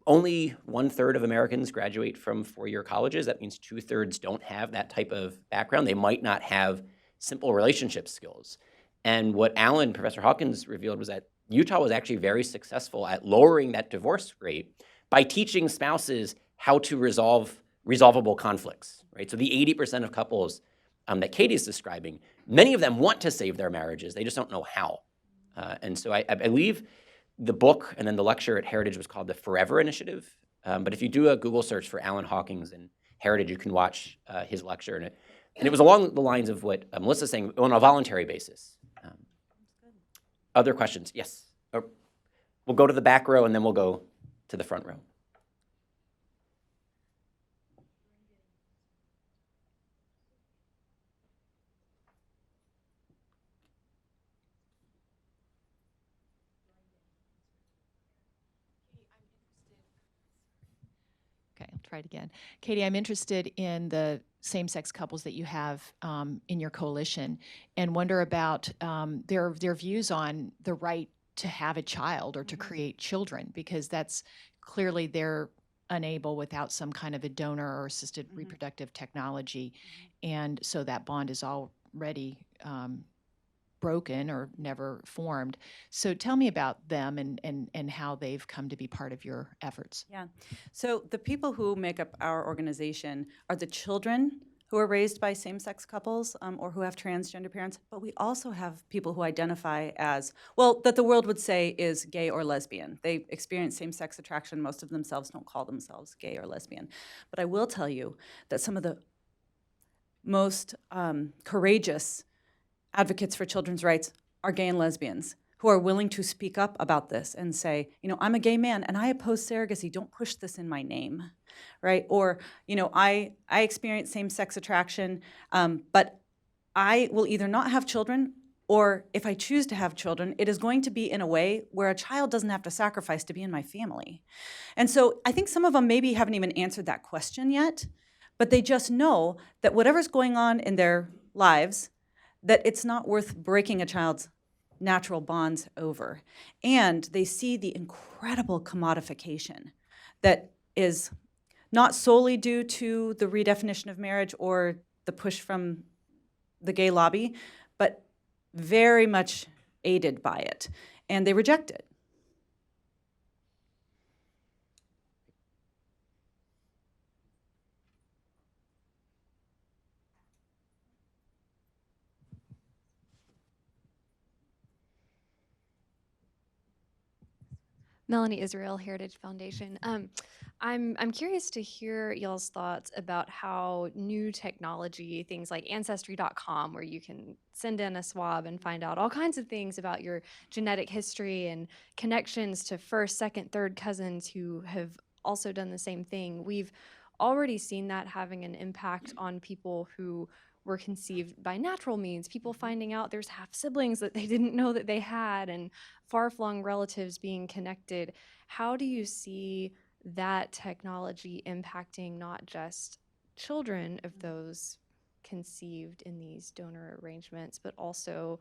Only 1/3 of Americans graduate from 4-year colleges. That means 2/3 don't have that type of background. They might not have simple relationship skills. And what Professor Hawkins revealed was that Utah was actually very successful at lowering that divorce rate by teaching spouses how to resolve resolvable conflicts, right? So the 80% of couples that Katie's describing, many of them want to save their marriages. They just don't know how. And so I believe the book and then the lecture at Heritage was called the Forever Initiative. But if you do a Google search for Alan Hawkins and Heritage, you can watch his lecture. And it was along the lines of what Melissa's saying, on a voluntary basis. Other questions? Yes. We'll go to the back row and then we'll go to the front row. Okay, I'll try it again. Katie, I'm interested in the same-sex couples that you have in your coalition, and wonder about their views on the right to have a child or to create children, because that's clearly they're unable without some kind of a donor or assisted reproductive technology, and so that bond is already broken or never formed. So tell me about them and how they've come to be part of your efforts. Yeah. So the people who make up our organization are the children who are raised by same-sex couples or who have transgender parents, but we also have people who identify as, well, that the world would say is gay or lesbian. They experience same-sex attraction. Most of themselves don't call themselves gay or lesbian. But I will tell you that some of the most courageous advocates for children's rights are gay and lesbians who are willing to speak up about this and say, I'm a gay man and I oppose surrogacy. Don't push this in my name, right? Or, I experience same-sex attraction, but I will either not have children or if I choose to have children, it is going to be in a way where a child doesn't have to sacrifice to be in my family. And so I think some of them maybe haven't even answered that question yet, but they just know that whatever's going on in their lives, that it's not worth breaking a child's natural bonds over. And they see the incredible commodification that is not solely due to the redefinition of marriage or the push from the gay lobby, but very much aided by it, and they reject it. Melanie Israel, Heritage Foundation. I'm curious to hear y'all's thoughts about how new technology, things like Ancestry.com, where you can send in a swab and find out all kinds of things about your genetic history and connections to first, second, third cousins who have also done the same thing. We've already seen that having an impact on people who were conceived by natural means, people finding out there's half siblings that they didn't know that they had, and far-flung relatives being connected. How do you see that technology impacting not just children of those conceived in these donor arrangements, but also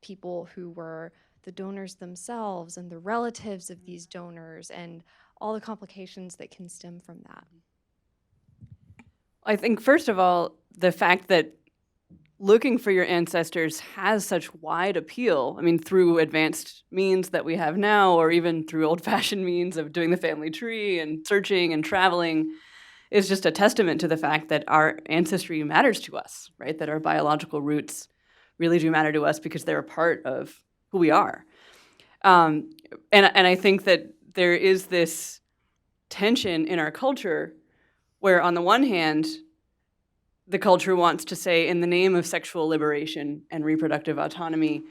people who were the donors themselves and the relatives of these donors and all the complications that can stem from that? I think, first of all, the fact that looking for your ancestors has such wide appeal, I mean, through advanced means that we have now, or even through old-fashioned means of doing the family tree and searching and traveling, is just a testament to the fact that our ancestry matters to us, right? That our biological roots really do matter to us because they're a part of who we are. And I think that there is this tension in our culture where, on the one hand, the culture wants to say, in the name of sexual liberation and reproductive autonomy,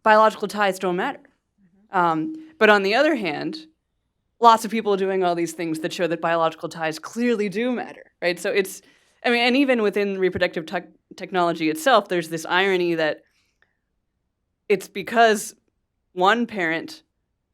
biological ties don't matter. But on the other hand, lots of people are doing all these things that show that biological ties clearly do matter, right? So it's, I mean, and even within reproductive technology itself, there's this irony that it's because one parent,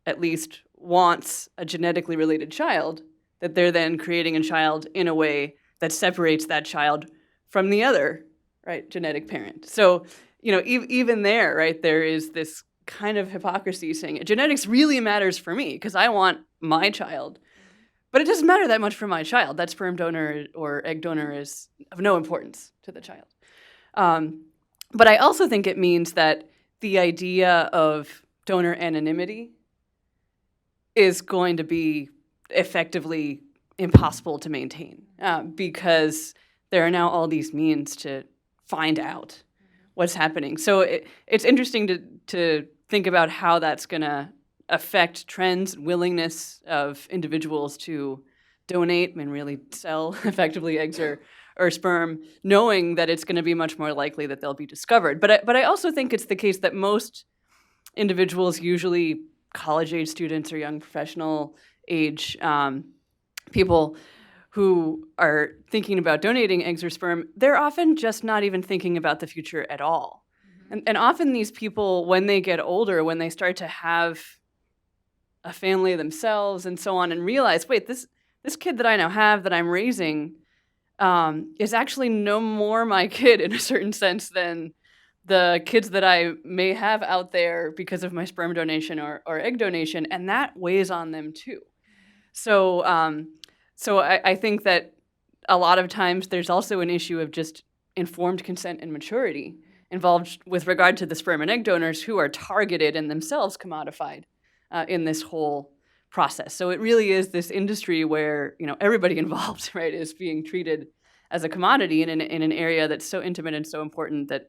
at least, wants a genetically related child that they're then creating a child in a way that separates that child from the other, right, genetic parent. So, you know, even there, right, there is this kind of hypocrisy saying genetics really matters for me because I want my child, but it doesn't matter that much for my child. That sperm donor or egg donor is of no importance to the child. But I also think it means that the idea of donor anonymity is going to be effectively impossible to maintain because there are now all these means to find out what's happening. So it's interesting to think about how that's going to affect trends and willingness of individuals to donate and really sell effectively eggs or sperm, knowing that it's going to be much more likely that they'll be discovered. But I also think it's the case that most individuals, usually college-age students or young professional-age people who are thinking about donating eggs or sperm, they're often just not even thinking about the future at all. And often these people, when they get older, when they start to have a family themselves and so on, and realize, wait, this kid that I now have, that I'm raising, is actually no more my kid in a certain sense than the kids that I may have out there because of my sperm donation or egg donation, and that weighs on them too. So I think that a lot of times there's also an issue of just informed consent and maturity involved with regard to the sperm and egg donors who are targeted and themselves commodified in this whole process. So it really is this industry where, you know, everybody involved, right, is being treated as a commodity in an area that's so intimate and so important that,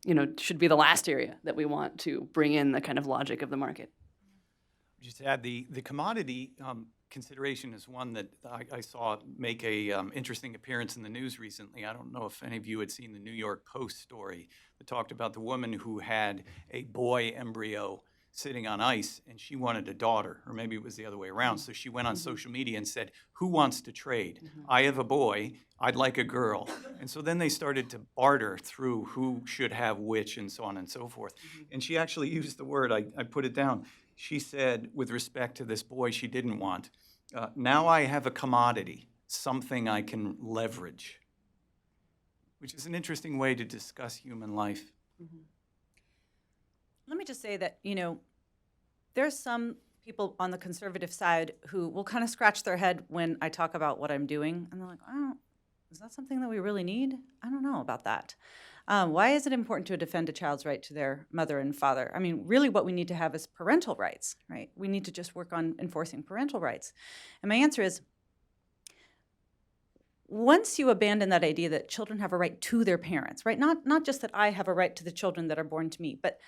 you know, should be the last area that we want to bring in the kind of logic of the market. Just to add, the commodity consideration is one that I saw make a interesting appearance in the news recently. I don't know if any of you had seen the New York Post story that talked about the woman who had a boy embryo sitting on ice, and she wanted a daughter, or maybe it was the other way around. So she went on social media and said, "Who wants to trade? I have a boy, I'd like a girl." And so then they started to barter through who should have which and so on and so forth. And she actually used the word, I put it down. She said, with respect to this boy she didn't want, "Now I have a commodity, something I can leverage," which is an interesting way to discuss human life. Let me just say that, there's some people on the conservative side who will kind of scratch their head when I talk about what I'm doing. And they're like, oh, is that something that we really need? I don't know about that. Why is it important to defend a child's right to their mother and father? I mean, really what we need to have is parental rights, right? We need to just work on enforcing parental rights. And my answer is, once you abandon that idea that children have a right to their parents, right? Not just that I have a right to the children that are born to me, but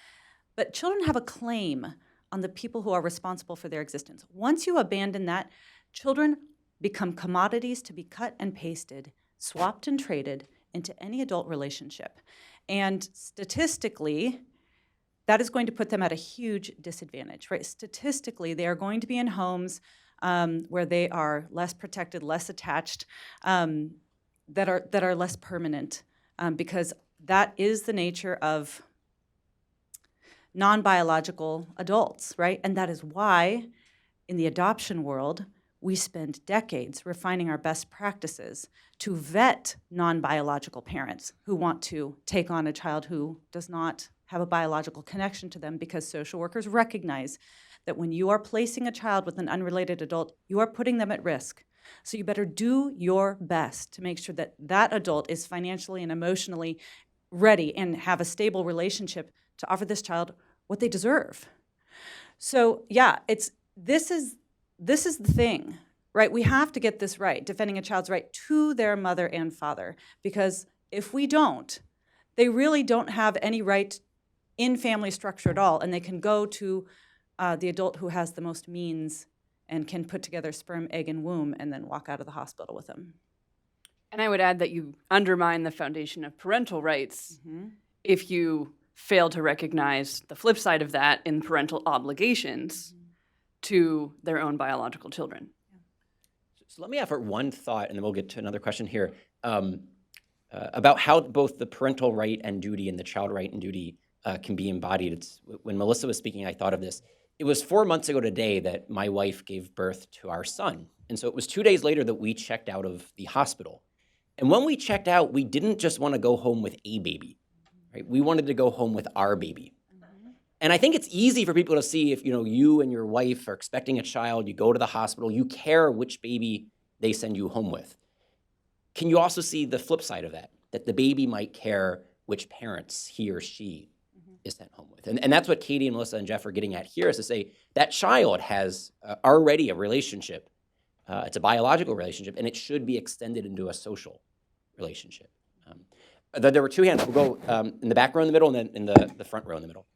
children have a claim on the people who are responsible for their existence. Once you abandon that, children become commodities to be cut and pasted, swapped and traded into any adult relationship. And statistically, that is going to put them at a huge disadvantage, right? Statistically, they are going to be in homes where they are less protected, less attached, that are less permanent, because that is the nature of non-biological adults, right? And that is why in the adoption world, we spend decades refining our best practices to vet non-biological parents who want to take on a child who does not have a biological connection to them, because social workers recognize that when you are placing a child with an unrelated adult, you are putting them at risk. So you better do your best to make sure that that adult is financially and emotionally ready and have a stable relationship to offer this child what they deserve. So yeah, this is the thing, right? We have to get this right, defending a child's right to their mother and father, because if we don't, they really don't have any right in family structure at all, and they can go to the adult who has the most means and can put together sperm, egg, and womb and then walk out of the hospital with them. And I would add that you undermine the foundation of parental rights if you fail to recognize the flip side of that in parental obligations to their own biological children. So let me offer one thought, and then we'll get to another question here, about how both the parental right and duty and the child right and duty can be embodied. When Melissa was speaking, I thought of this. It was 4 months ago today that my wife gave birth to our son. And so it was 2 days later that we checked out of the hospital. And when we checked out, we didn't just want to go home with a baby, right? We wanted to go home with our baby. And I think it's easy for people to see if, you and your wife are expecting a child, you go to the hospital, you care which baby they send you home with. Can you also see the flip side of that the baby might care which parents he or she is sent home with? And that's what Katie and Melissa and Jeff are getting at here, is to say that child has already a relationship. It's a biological relationship, and it should be extended into a social relationship. There were two hands. We'll go in the back row in the middle, and then in the front row in the middle.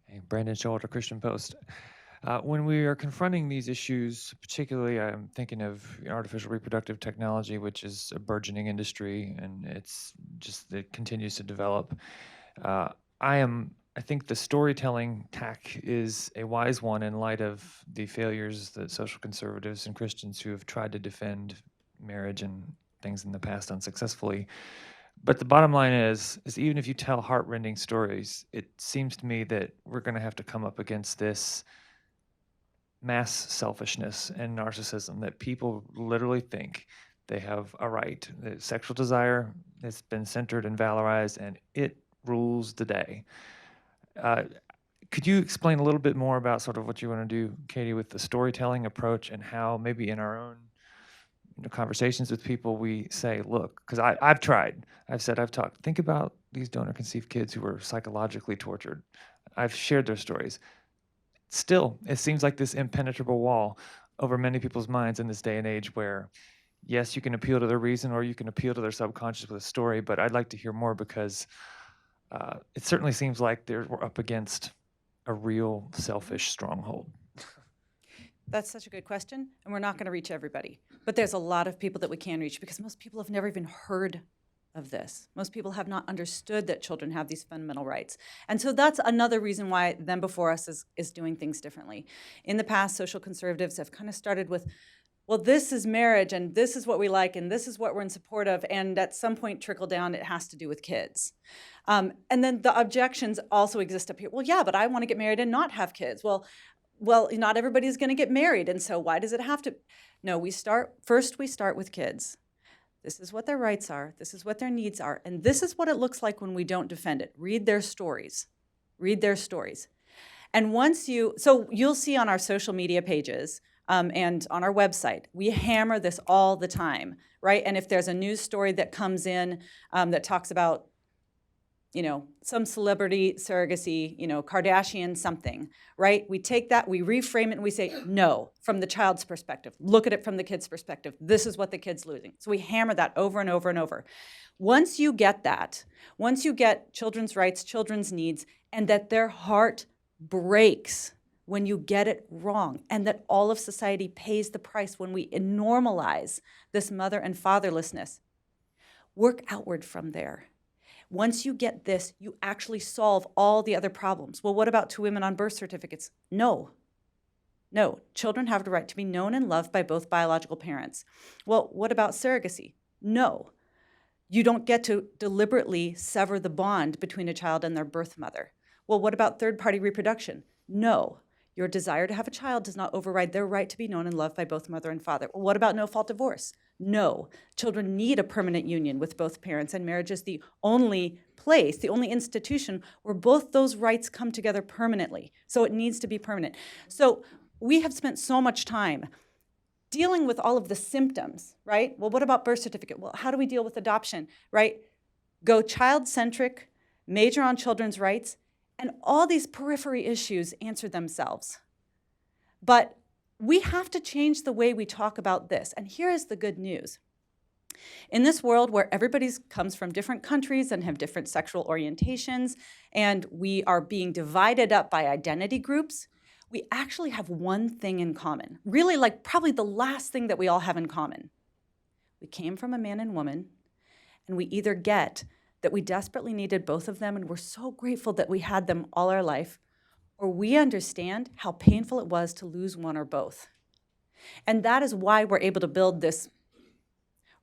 Hey, Brandon Schulter, Christian Post. When we are confronting these issues, particularly I'm thinking of artificial reproductive technology, which is a burgeoning industry, and it continues to develop. I think the storytelling tack is a wise one in light of the failures that social conservatives and Christians who have tried to defend marriage and things in the past unsuccessfully. But the bottom line is even if you tell heartrending stories, it seems to me that we're going to have to come up against this mass selfishness and narcissism that people literally think they have a right. The sexual desire has been centered and valorized, and it rules the day. Could you explain a little bit more about sort of what you want to do, Katie, with the storytelling approach, and how maybe in our own conversations with people we say, look, because I've talked, think about these donor-conceived kids who were psychologically tortured. I've shared their stories. Still, it seems like this impenetrable wall over many people's minds in this day and age where, yes, you can appeal to their reason or you can appeal to their subconscious with a story, but I'd like to hear more because it certainly seems like we're up against a real selfish stronghold. That's such a good question, and we're not going to reach everybody. But there's a lot of people that we can reach because most people have never even heard of this. Most people have not understood that children have these fundamental rights. And so that's another reason why Them Before Us is doing things differently. In the past, social conservatives have kind of started with, well, this is marriage, and this is what we like, and this is what we're in support of, and at some point trickle down, it has to do with kids. And then the objections also exist up here. Well, yeah, but I want to get married and not have kids. Well, not everybody's going to get married, and so why does it have to? No, we start with kids. This is what their rights are. This is what their needs are. And this is what it looks like when we don't defend it. Read their stories. Read their stories. And so you'll see on our social media pages and on our website, we hammer this all the time, right? And if there's a news story that comes in that talks about, some celebrity surrogacy, Kardashian something, right? We take that, we reframe it, and we say, no, from the child's perspective. Look at it from the kid's perspective. This is what the kid's losing. So we hammer that over and over and over. Once you get that, once you get children's rights, children's needs, and that their heart breaks when you get it wrong, and that all of society pays the price when we normalize this mother and fatherlessness, work outward from there. Once you get this, you actually solve all the other problems. Well, what about 2 women on birth certificates? No. Children have the right to be known and loved by both biological parents. Well, what about surrogacy? No. You don't get to deliberately sever the bond between a child and their birth mother. Well, what about third-party reproduction? No. Your desire to have a child does not override their right to be known and loved by both mother and father. Well, what about no-fault divorce? No. Children need a permanent union with both parents, and marriage is the only place, the only institution where both those rights come together permanently. So it needs to be permanent. So we have spent so much time dealing with all of the symptoms, right? Well, what about birth certificate? Well, how do we deal with adoption, right? Go child-centric, major on children's rights, and all these periphery issues answer themselves. But we have to change the way we talk about this. And here is the good news. In this world where everybody comes from different countries and have different sexual orientations, and we are being divided up by identity groups, we actually have one thing in common. Really, like probably the last thing that we all have in common. We came from a man and woman, and we either get that we desperately needed both of them, and we're so grateful that we had them all our life, or we understand how painful it was to lose one or both. And that is why we're able to build this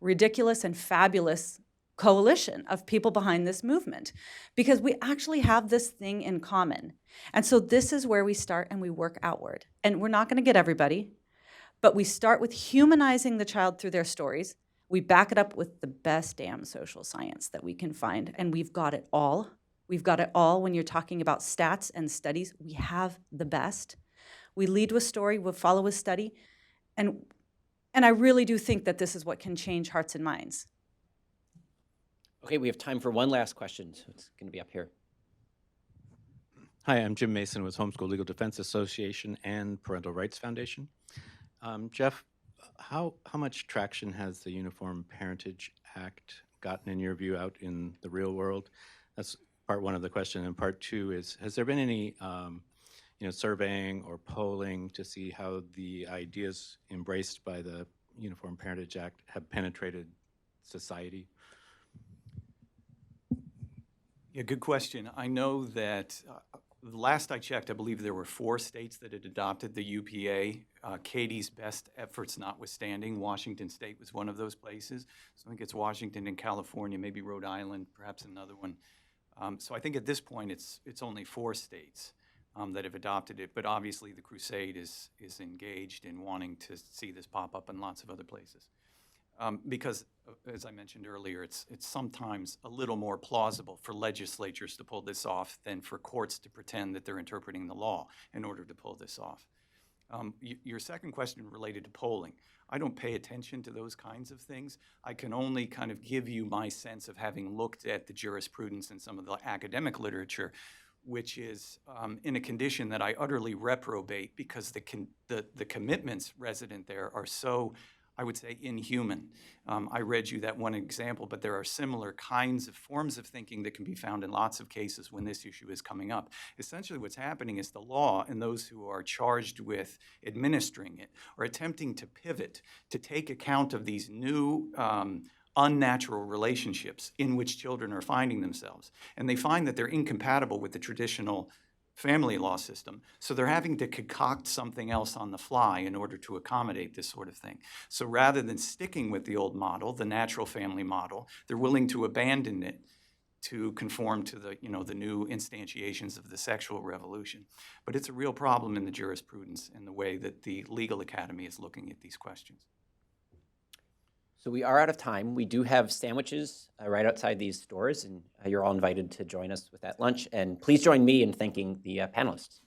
ridiculous and fabulous coalition of people behind this movement, because we actually have this thing in common. And so this is where we start and we work outward. And we're not going to get everybody, but we start with humanizing the child through their stories. We back it up with the best damn social science that we can find, and we've got it all. We've got it all when you're talking about stats and studies. We have the best. We lead with story, we follow with study, and I really do think that this is what can change hearts and minds. Okay, we have time for one last question, so it's going to be up here. Hi, I'm Jim Mason with Homeschool Legal Defense Association and Parental Rights Foundation. Jeff, how much traction has the Uniform Parentage Act gotten, in your view, out in the real world? That's part one of the question. And part two is, has there been any surveying or polling to see how the ideas embraced by the Uniform Parentage Act have penetrated society? Yeah, good question. I know that last I checked, I believe there were 4 states that had adopted the UPA. Katie's best efforts notwithstanding, Washington State was one of those places. So I think it's Washington and California, maybe Rhode Island, perhaps another one. So I think at this point it's only 4 states that have adopted it. But obviously the crusade is engaged in wanting to see this pop up in lots of other places. Because, as I mentioned earlier, it's sometimes a little more plausible for legislatures to pull this off than for courts to pretend that they're interpreting the law in order to pull this off. Your second question related to polling. I don't pay attention to those kinds of things. I can only kind of give you my sense of having looked at the jurisprudence and some of the academic literature, which is in a condition that I utterly reprobate because the commitments resident there are so, I would say, inhuman. I read you that one example, but there are similar kinds of forms of thinking that can be found in lots of cases when this issue is coming up. Essentially what's happening is the law and those who are charged with administering it are attempting to pivot to take account of these new unnatural relationships in which children are finding themselves. And they find that they're incompatible with the traditional family law system. So they're having to concoct something else on the fly in order to accommodate this sort of thing. So rather than sticking with the old model, the natural family model, they're willing to abandon it to conform to the, the new instantiations of the sexual revolution. But it's a real problem in the jurisprudence and the way that the legal academy is looking at these questions. So we are out of time. We do have sandwiches right outside these stores, and you're all invited to join us with that lunch. And please join me in thanking the panelists.